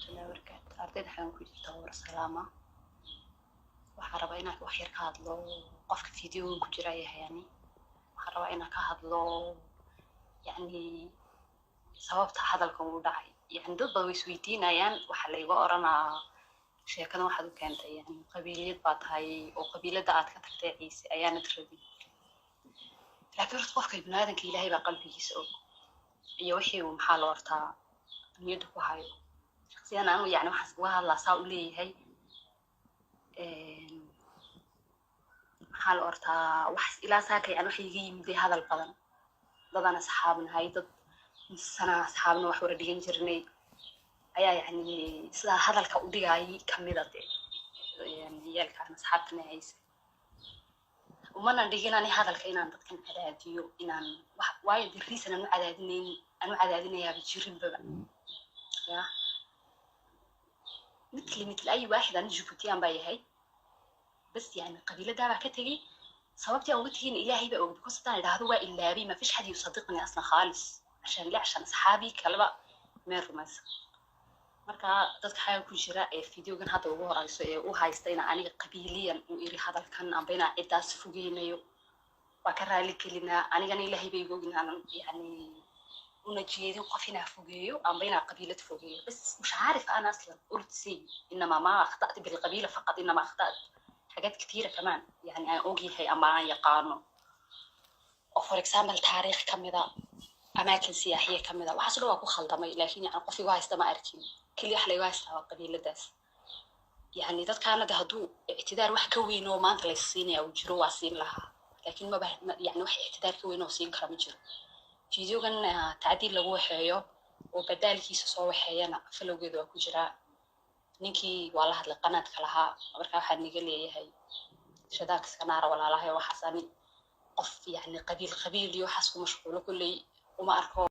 الله وبركاته. ardayda waxaan ku jirtaa war salaama. waxaan rabaa inaan wax yar ka hadlo qofka fiidiyoga ku jira yani. waxaan rabaa inaan ka hadlo yani sababta hadalkan uu dhacay. yani dad badan way isweydiinayaan waxa la iga oranaa sheekada waxaad u keentay yani qabiiliyad baa tahay oo qabiilada aad ka tagtay ciise ayaana rabin. laakiin qofka ibnaadanka ilaahay baa qalbigiisa og iyo wixii uu maxaa loo hortaa niyada ku hayo. شخصياً أنا يعني وهلا صار لي هي حال أرتا وحس إلى ساكي يعني وحي يجي مدي هذا القدم ضدنا أصحابنا هاي ضد سنة أصحابنا وحور دين جرني أيا يعني سلا هذا الكودي هاي كميدة يعني يالك أنا أصحابنا عيسى وما ندينا أنا هذا الكائن عندك كان عداديو إن وايد الرئيس أنا عدادين يا بتجرب بقى يا مثل أي واحد أنا جبتيان بايهاي بس يعني قبيلة دابا كتجي صوابتي أو بتهين إلهي بقى وبكوس تاني ده هو إلا بي ما فيش حد يصدقني أصلا خالص عشان لا عشان أصحابي كلبا مير مثلا مركا dadka xayan ku jira ee fiidiyogan hadda ugu horeyso ee u haystayna aniga qabiiliyan uu iri hadalkan ambayna cidaas fogeynayo waa ka raali kelina anigana ilaahay bay gognaan yani una jeedin qof ina fogeeyo ambayna qabiilad fogeeyo بس مش عارف انا اصلا قلت سي انما ما اخطأت بالقبيله فقط انما اخطأت حاجات كثيره كمان يعني اوجي هي اما يقانو او فور اكزامبل تاريخ كميدا اماكن سياحيه كميدا waxaas waa ku khaldamay laakiin yani qof igu haysta ma arkin kaliya wax la igu haysta waa qabiiladaas yani dadkaana haduu ictidaar wax ka weyn oo maanta la siinaya uu jiro waa siin lahaa laakiin ma yani wax ictidaar ka weyn oo siin kara ma jiro fiidiyogan tacdiil lagu waxeeyo oo badalkiisa soo waxeeyana falowgeedu waa ku jira ninkii waa la hadlay qanaadka lahaa marka waxa niga leeyahay shadaaks kanaara walaalahay waxaasani qof yani qabiil iyo waxaas ku mashquulo kulay uma arko